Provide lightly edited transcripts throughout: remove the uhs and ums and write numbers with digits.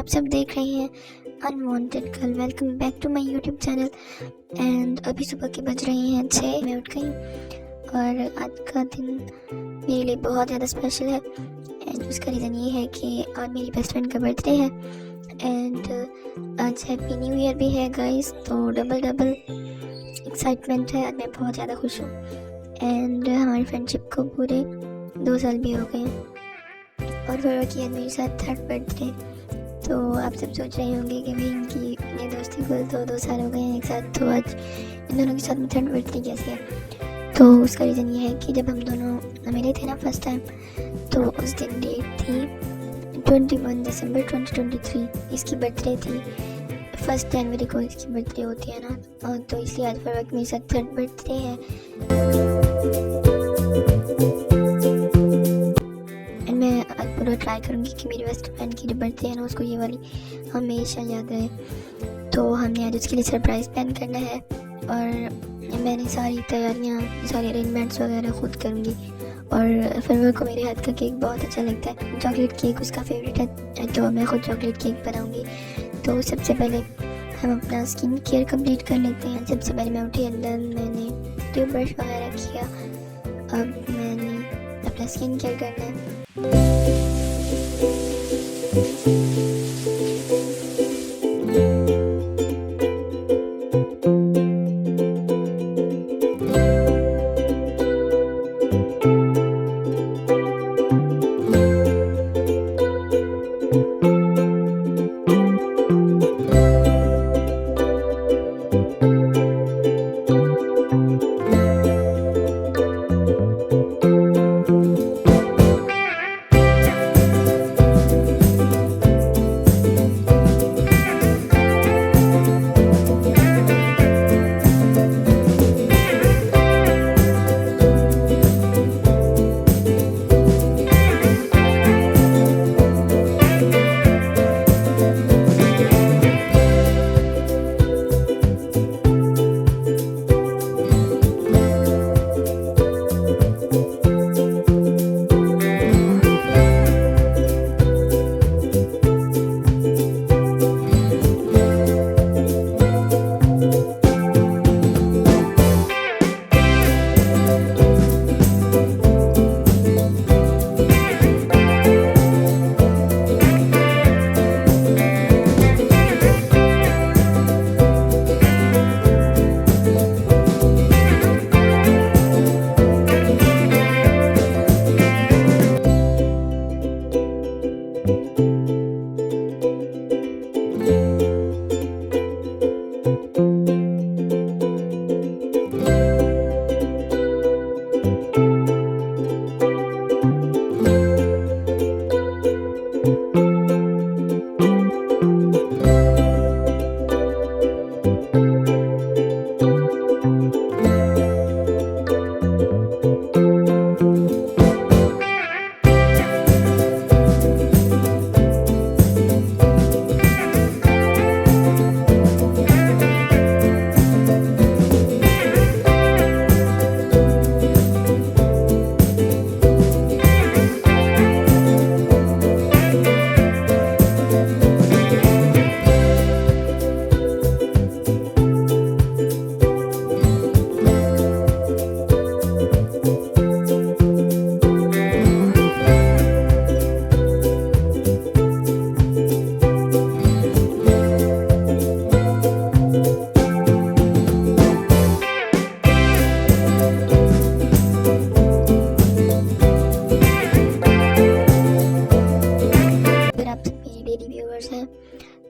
आप सब देख रहे हैं unwanted girl. Welcome back to my YouTube channel. And अभी सुबह के बज रहे हैं 6। मैं उठ गई और आज का दिन मेरे लिए बहुत ज़्यादा स्पेशल है। एंड उसका रीज़न ये है कि आज मेरी बेस्ट फ्रेंड का बर्थडे है एंड आज हैप्पी न्यू ईयर भी है गाइस। तो डबल एक्साइटमेंट है। आज मैं बहुत ज़्यादा खुश हूँ। एंड हमारी फ्रेंडशिप को पूरे 2 साल भी हो गए और फरवा की आज मेरे साथ 3rd बर्थडे। तो आप सब सोच रहे होंगे कि भाई इनकी ये दोस्ती को तो 2 साल हो गए हैं एक साथ, तो आज इन दोनों के साथ में 3rd बर्थडे कैसे है। तो उसका रीज़न ये है कि जब हम दोनों मिले थे ना फर्स्ट टाइम, तो उस दिन डेट थी 21 दिसंबर 2023। इसकी बर्थडे थी 1 जनवरी को, इसकी बर्थडे होती है ना। और तो इसलिए आज फरवा की मेरे साथ 3rd बर्थडे है। मैं पूरा ट्राई करूँगी कि मेरी बेस्ट फ्रेंड की जो बर्थडे है ना उसको ये वाली हमेशा याद रहे। तो हमने आज उसके लिए सरप्राइज़ प्लान करना है और मैंने सारी तैयारियाँ, सारे अरेंजमेंट्स वगैरह खुद करूँगी। और फरवा को मेरे हाथ का केक बहुत अच्छा लगता है, चॉकलेट केक उसका फेवरेट है, तो मैं खुद चॉकलेट केक बनाऊँगी। तो सबसे पहले हम अपना स्किन केयर कंप्लीट कर लेते हैं। सबसे पहले मैं उठी, अंदर मैंने ट्यूब ब्रश वगैरह किया। अब मैंने अपना स्किन केयर करना है।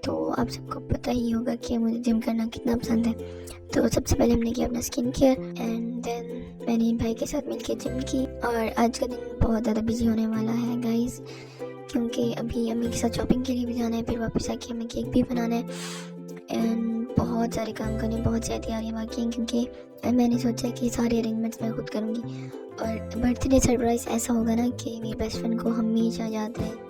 तो आप सबको पता ही होगा कि मुझे जिम करना कितना पसंद है। तो सबसे पहले हमने किया अपना स्किन केयर एंड देन मैंने भाई के साथ मिलकर जिम की। और आज का दिन बहुत ज़्यादा बिजी होने वाला है गाइस, क्योंकि अभी अम्मी के साथ शॉपिंग के लिए भी जाना है, फिर वापस आके हमें केक भी बनाना है एंड बहुत सारे काम करने, बहुत सारी तैयारियाँ बाकी हैं। क्योंकि मैंने सोचा कि सारे अरेंजमेंट्स मैं खुद करूँगी और बर्थडे सरप्राइज़ ऐसा होगा ना कि मेरी बेस्ट फ्रेंड को हमेशा याद रहे।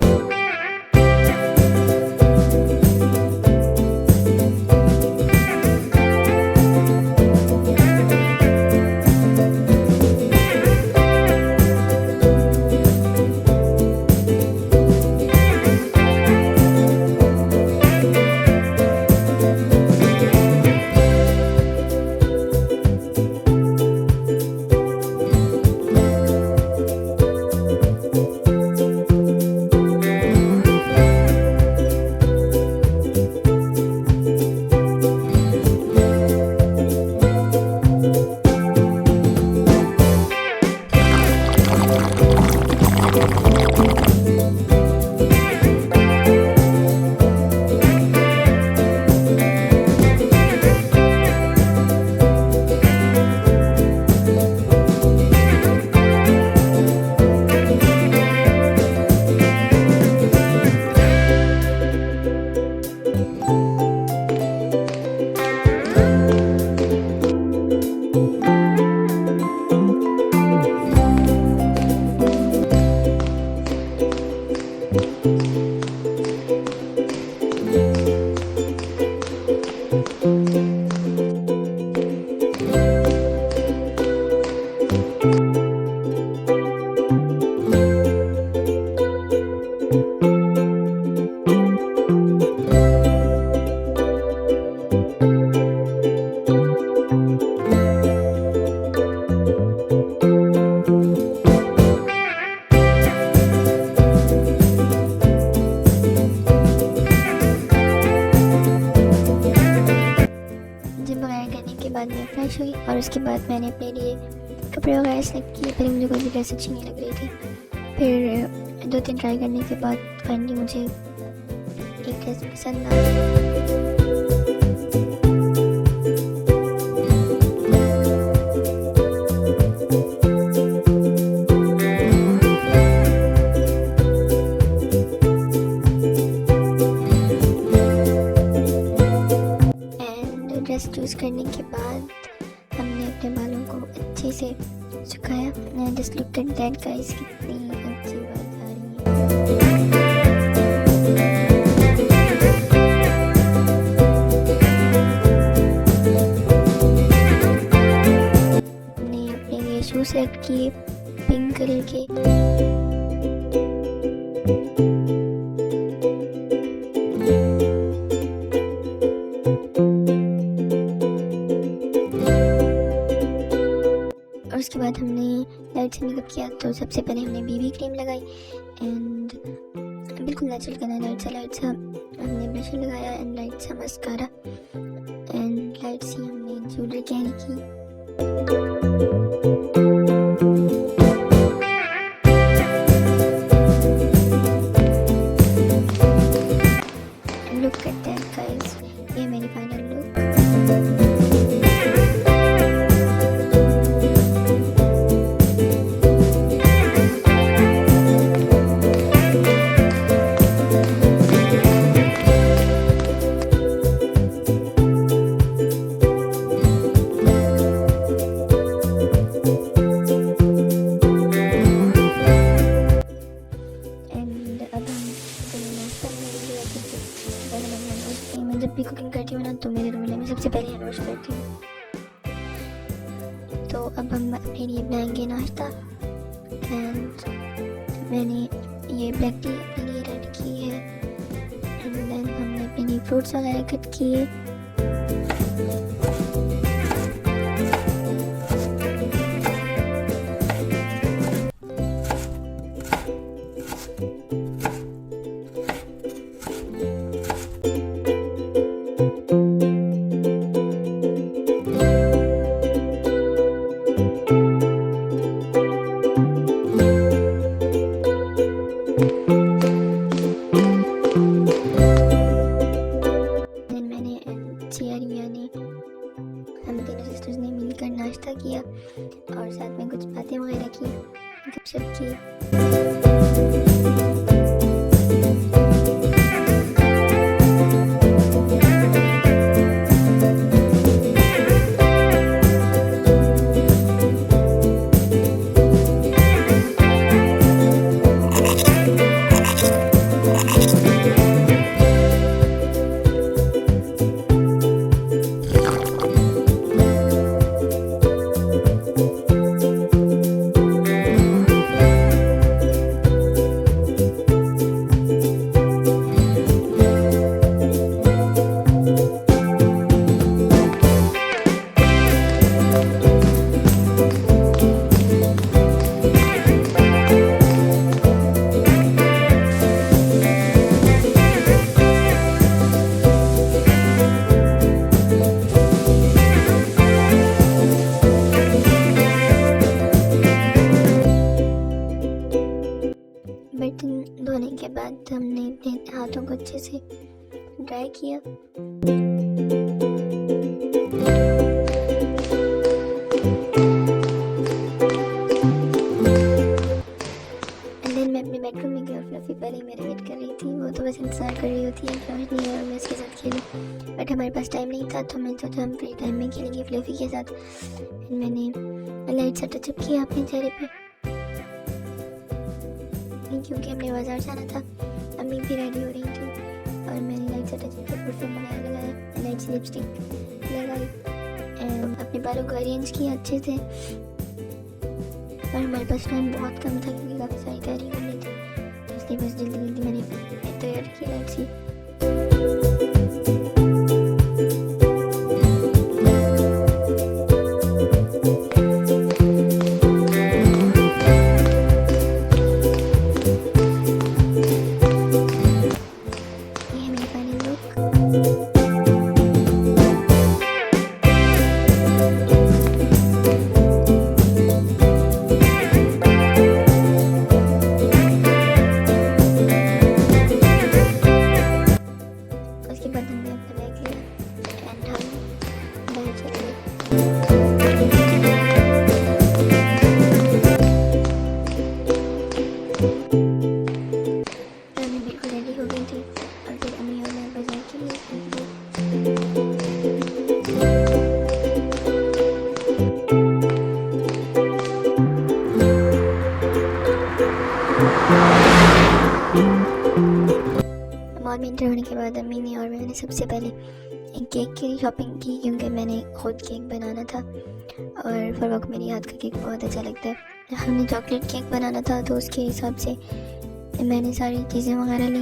बाद मैं फ्रेश हुई और उसके बाद मैंने अपने लिए कपड़े वगैरह सेलेक्ट किए। पहले मुझे कोई भी ड्रेस अच्छी नहीं लग रही थी, फिर 2-3 ट्राई करने के बाद फाइनली मुझे एक ड्रेस पसंद आई। ड्रेस चूज़ करने के बाद हमने अपने बालों को अच्छे से सुखाया। मैं just look at that guys, कितनी अच्छी बात आ रही है। हमने अपने लिए शूज सेलेक्ट किए पिंक कलर के। उसके बाद हमने लाइट से मेकअप किया। तो सबसे पहले हमने बीबी क्रीम लगाई एंड बिल्कुल नेचुरल करना, लाइट सा हमने ब्लश लगाया एंड लाइट सा मस्कारा एंड लाइट सी हमने ज्वेलरी कैरी की। लुक एट दैट गाइस, ये मेरी फाइनल लुक। जब भी कुकिंग करती हूँ ना तो मेरे रूम में सबसे पहले हैंड वॉश करती हूँ। तो अब हम अपने लिए बनाएंगे नाश्ता एंड मैंने ये ब्लैक टी अपने लिए रेडी की है एंड देन हमने अपने लिए फ्रूट्स वगैरह कट किए। हम तीनों सिस्टर्स ने मिलकर नाश्ता किया और साथ में कुछ बातें वगैरह की, गपशप की। बर्तन धोने के बाद हमने अपने हाथों को अच्छे से ड्राई किया। मैं अपने बेडरूम में गई और फ्लफी पहले मेरे वेट कर रही थी। वो तो बस इंतजार कर रही होती है कि रोशनी और मैं उसके साथ खेलूं, बट हमारे पास टाइम नहीं था तो मैं सोचा हम फ्री टाइम में खेलेंगे फ्लफी के साथ। मैंने लाइट सा टचअप किया अपने चेहरे पे क्योंकि हमने बाजार जाना था। अम्मी भी रेडी हो रही थी और मैंने लाइट सा टचअप किया, परफ्यूम लगाया, लाइट सी लिपस्टिक लगाई एंड अपने बालों को अरेंज किया अच्छे से। और हमारे पास टाइम बहुत कम था क्योंकि काफ़ी सारी तैयारी करनी थी, इसलिए बस जल्दी जल्दी मैंने तैयार की लाइट सी। ये है मेरी फाइनल लुक। सबसे पहले एक केक की शॉपिंग की, क्योंकि मैंने खुद केक बनाना था और फ़र्क मेरी हाथ का केक बहुत अच्छा लगता है। हमने चॉकलेट केक बनाना था तो उसके हिसाब से मैंने सारी चीज़ें वगैरह ली।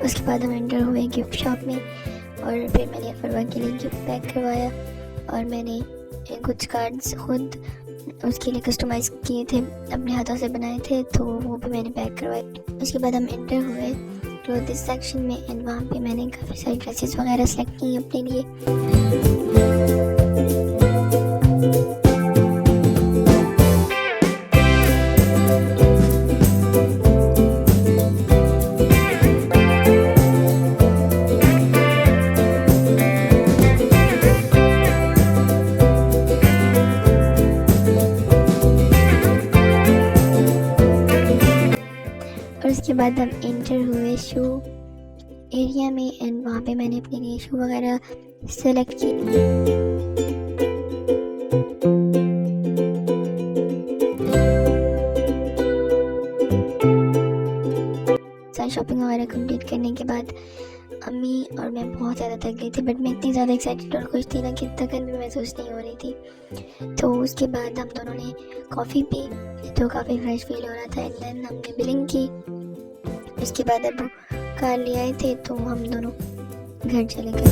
उसके बाद हम एंटर हुए गिफ्ट शॉप में और फिर मैंने फरवा के लिए गिफ्ट पैक करवाया और मैंने कुछ कार्ड्स खुद उसके लिए कस्टमाइज़ किए थे, अपने हाथों से बनाए थे, तो वो भी मैंने पैक करवाए। उसके बाद हम एंटर हुए क्लोथ्स सेक्शन में एंड वहाँ पे मैंने काफ़ी सारी ड्रेसेस वगैरह सेलेक्ट की अपने लिए। और उसके बाद हम एंटर हुए शू एरिया में एंड वहाँ पे मैंने अपने लिए शू वगैरह सेलेक्ट की। सारी शॉपिंग वगैरह कंप्लीट करने के बाद अम्मी और मैं बहुत ज़्यादा थक गई थी, बट मैं इतनी ज़्यादा एक्साइटेड और खुश थी ना कि थकन भी महसूस नहीं हो रही थी। तो उसके बाद हम दोनों ने कॉफ़ी पी तो काफ़ी फ्रेश फील हो रहा था एंड देन हमने बिलिंग की। उसके बाद अब कार ले आए थे तो हम दोनों घर चले गए।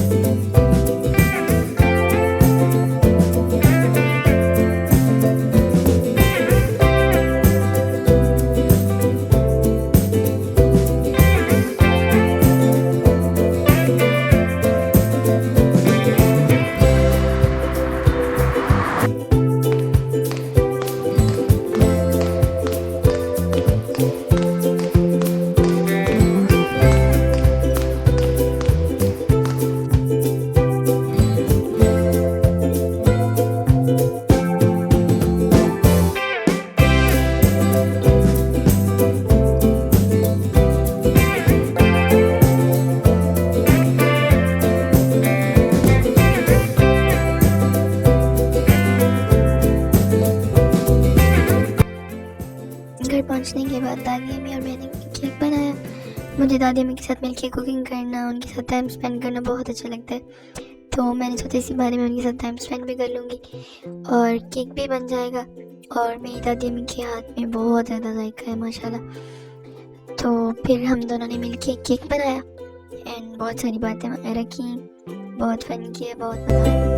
घर पहुंचने के बाद दादी अम्मी और मैंने केक बनाया। मुझे दादी अम्मी के साथ मिलकर कुकिंग करना, उनके साथ टाइम स्पेंड करना बहुत अच्छा लगता है, तो मैंने सोचा इसी बारे में उनके साथ टाइम स्पेंड भी कर लूँगी और केक भी बन जाएगा। और मेरी दादी अम्मी के हाथ में बहुत ज़्यादा जायका है माशाल्लाह। तो फिर हम दोनों ने मिलकर केक बनाया एंड बहुत सारी बातें वगैरह की, बहुत फन किया, बहुत मज़ा आया।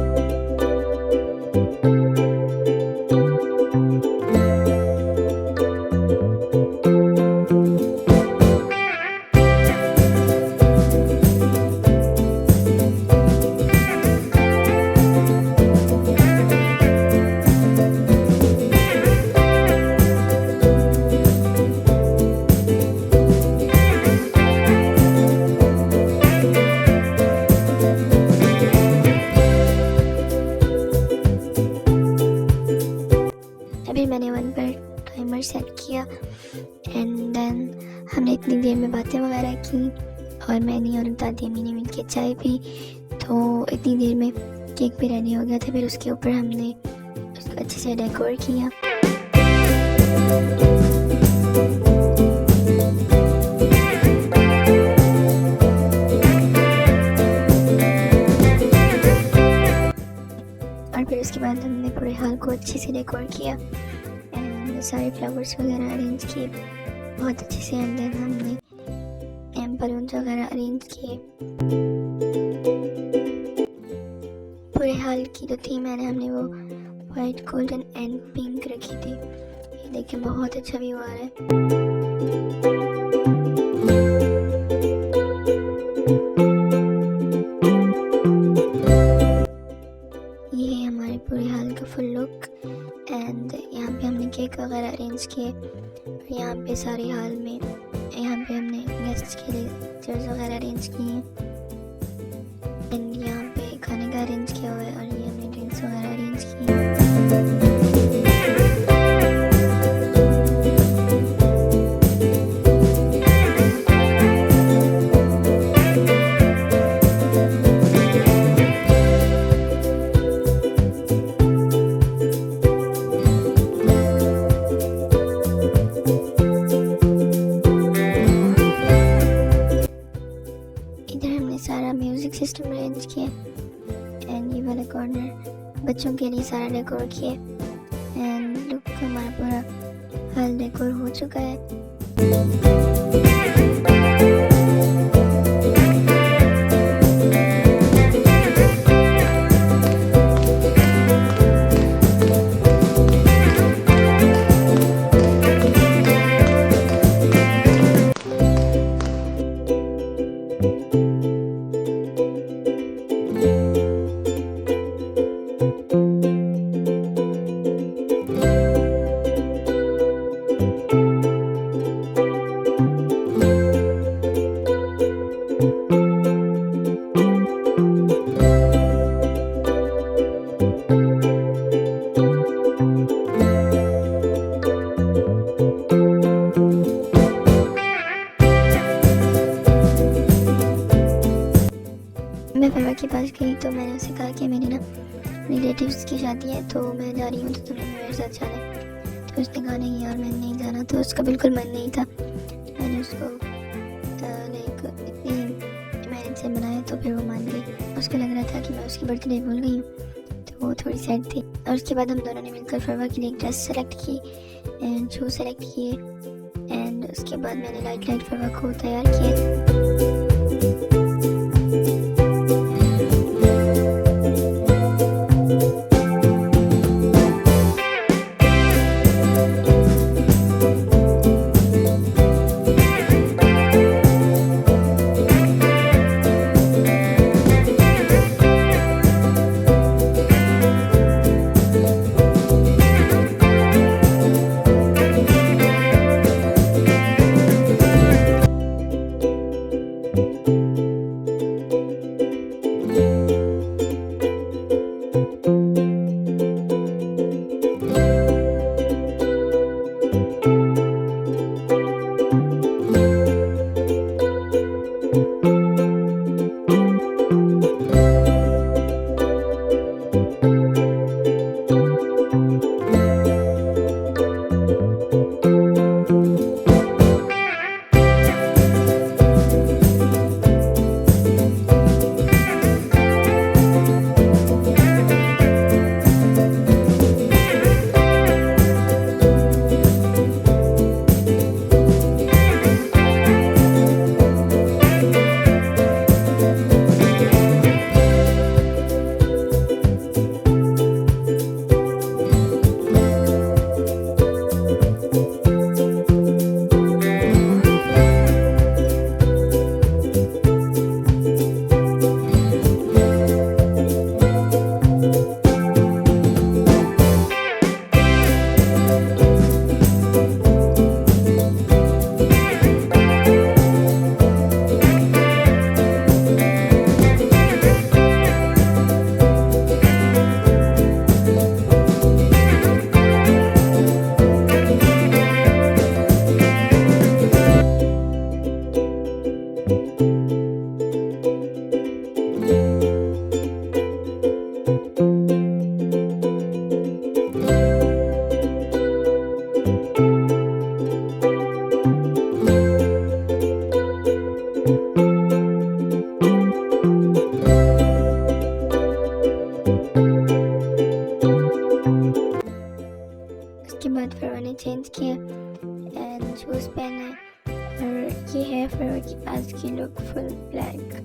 अभी मैंने 1 पर टाइमर सेट किया एंड देन हमने इतनी देर में बातें वगैरह की और मैंने और दादी अम्मी ने मिलकर चाय पी, तो इतनी देर में केक भी रेडी हो गया था। फिर उसके ऊपर हमने उसको अच्छे से डेकोर किया। और फिर उसके बाद हमने पूरे हॉल को अच्छे से डेकोर किया एंड सारे फ्लावर्स वगैरह अरेंज किए बहुत अच्छे से एंड देन हमने बलून्स वगैरह अरेंज किए। पूरे हॉल की जो थीम है हमने वो वाइट, गोल्डन एंड पिंक रखी थी। ये देखिए बहुत अच्छा व्यू आ रहा है। पूरे हॉल का फुल लुक एंड यहाँ पे हमने केक वगैरह अरेंज किए और यहाँ पे सारे हॉल में यहाँ पे हमने गेस्ट्स के लिए चेयर्स वगैरह अरेंज किए हैं एंड यहाँ पे खाने का अरेंज किया हुआ है और ये हमने ड्रिंक्स वगैरह अरेंज किए हैं। बच्चों के लिए सारा डेकोर किए एंड लुक हमारा पूरा हॉल डेकोर हो चुका है। मैं फरवा के पास गई तो मैंने उसे कहा कि मेरी ना रिलेटिव्स की शादी है तो मैं जा रही हूँ, तो तुम्हें मेरे साथ जाना है। तो उसने कहा नहीं यार मैंने नहीं जाना, तो उसका बिल्कुल मन नहीं था। मैंने उसको लाइक इतनी मेहनत से बनाया तो फिर वो मान गई। उसको लग रहा था कि मैं उसकी बर्थडे भूल गई हूँ, तो वो थोड़ी सैड थी। और उसके बाद हम दोनों ने मिलकर फरवा के लिए एक ड्रेस सेलेक्ट की एंड शूज सेलेक्ट किए एंड उसके बाद मैंने लाइट फरवा को तैयार किया। उसके बाद फरवा ने चेंज किया एंड शूज़ पहने और ये है फरवा की आज की लुक फुल ब्लैक।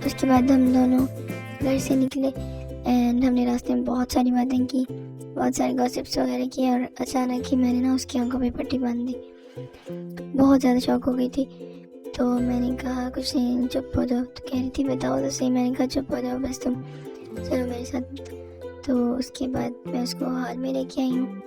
उसके बाद हम दोनों घर से निकले एंड हमने रास्ते में बहुत सारी बातें की, बहुत सारे गॉसिप्स वगैरह किए और अचानक ही मैंने ना उसकी आंखों पे पट्टी बांध दी। बहुत ज़्यादा शौक हो गई थी। तो मैंने कहा कुछ नहीं, चुप हो जाओ। तो कह रही थी बताओ तो सही। मैंने कहा चुप हो जाओ बस तुम, चलो मेरे साथ। तो उसके बाद मैं उसको हाल में लेके आई हूँ।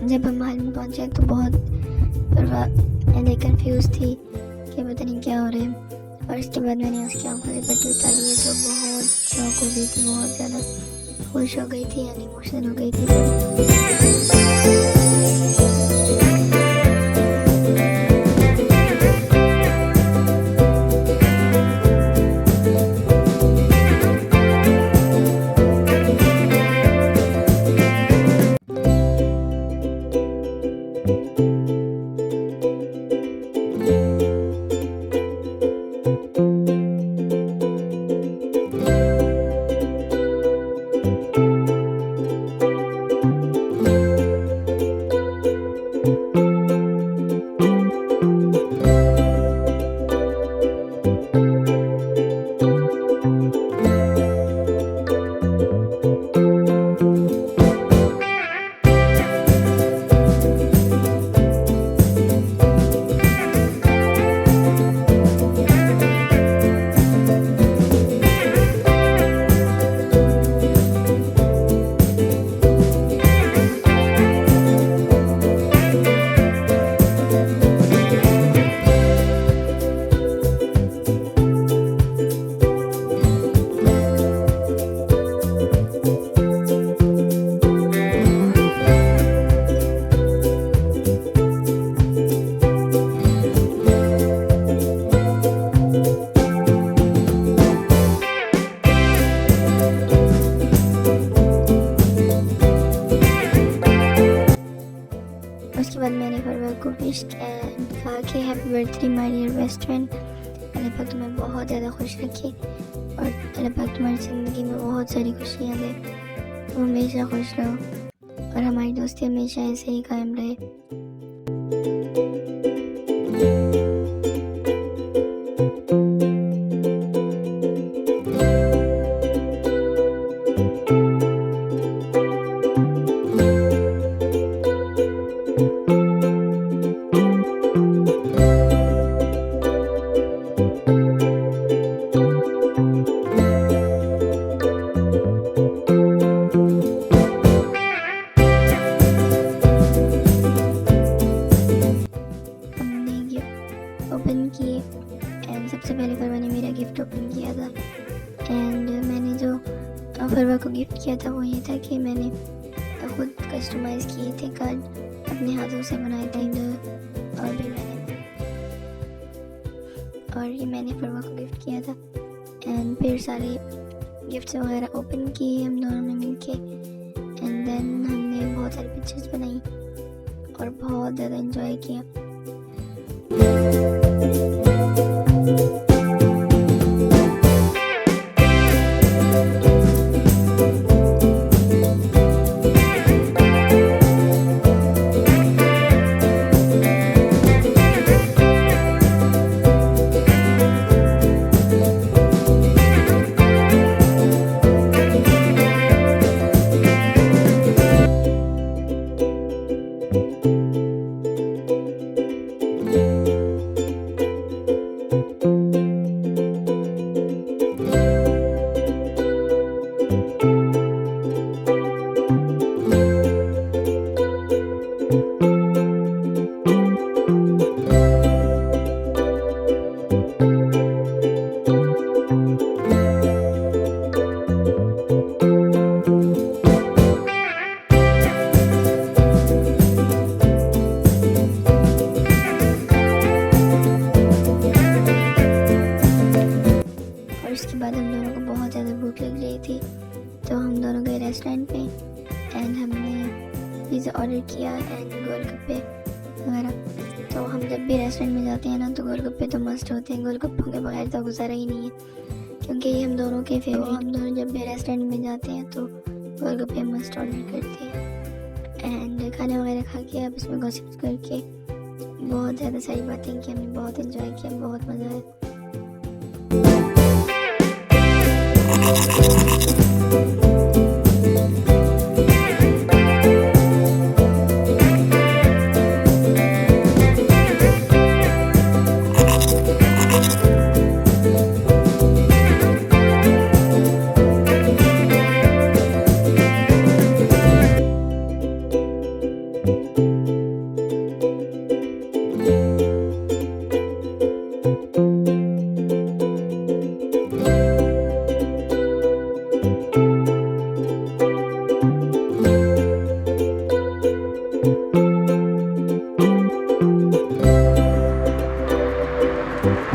जब हम हाल में पहुंचे तो बहुत कंफ्यूज थी कि पता नहीं क्या हो रहा है। और इसके बाद मैंने उसकी आंखों से पट्टी उतारी है तो बहुत शौक हो गई थी, बहुत ज़्यादा खुश हो गई थी, यानी इमोशनल हो गई थी। उसके बाद मैंने फरवा को विश किया, कहा कि happy birthday my dear best friend. Allah पाक तुम्हें बहुत ज़्यादा खुश रखे और अल्लाह पाक तुम्हारी ज़िंदगी में बहुत सारी खुशियाँ दे, तुम हमेशा खुश रहो और हमारी दोस्ती हमेशा ऐसे ही कायम रहे। ओपन किए एंड सबसे पहले फरवा ने मेरा गिफ्ट ओपन किया था। एंड मैंने जो फरवा को गिफ्ट किया था वो ये था कि मैंने खुद कस्टमाइज़ किए थे कार्ड, अपने हाथों से बनाए थे। और ये मैंने फरवा को गिफ्ट किया था। एंड फिर सारे गिफ्ट्स वगैरह ओपन किए हम दोनों ने मिलके। एंड देन हमने बहुत सारी पिक्चर्स बनाई और बहुत ज़्यादा एंजॉय किया। रेस्टोरेंट पे एंड हमने पिज़्ज़ा ऑर्डर किया एंड गोलगप्पे वगैरह। तो हम जब भी रेस्टोरेंट में जाते हैं ना तो गोलगप्पे तो मस्ट होते हैं, गोलगप्पों के बगैर तो गुजारा ही नहीं है, क्योंकि ये हम दोनों के फेवरेट। हम दोनों जब भी रेस्टोरेंट में जाते हैं तो गोलगप्पे मस्ट ऑर्डर करते हैं एंड खाना वगैरह खा के अब इसमें गॉसिप्स करके बहुत ज़्यादा सारी बातें की, हमने बहुत इन्जॉय किया, बहुत मज़ा आया।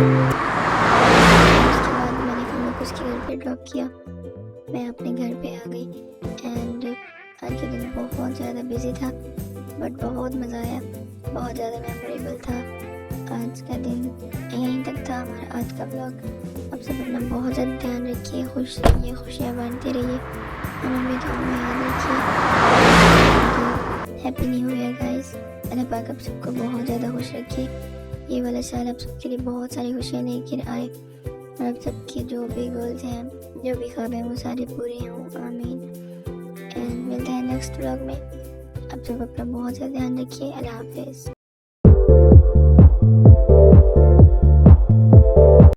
उसके बाद मैंने फिर मेरे को उसके घर पे ड्रॉप किया, मैं अपने घर पे आ गई एंड आज का दिन बहुत ज़्यादा बिजी था बट बहुत मज़ा आया, बहुत ज़्यादा मेमोरेबल था। आज का दिन यहीं तक था हमारा आज का ब्लॉग। आप सब अपना बहुत ज़्यादा ध्यान रखिए, खुश रहिए, खुशियाँ बांटते रहिए, हमें भी दुआ में याद रखिए। हैप्पी न्यू ईयर गाइस, अल्लाह पाक आप सबको बहुत ज़्यादा खुश रखिए, ये वाला साल आप सबके लिए बहुत सारी खुशियाँ लेकर आए और आप सबके जो भी गोल्स हैं, जो भी ख्वाब हैं वो सारे पूरे हों, आमीन। एंड मिलते हैं नेक्स्ट व्लॉग में। आप सब अपना बहुत ज़्यादा ध्यान रखिए। अल्लाह हाफिज़।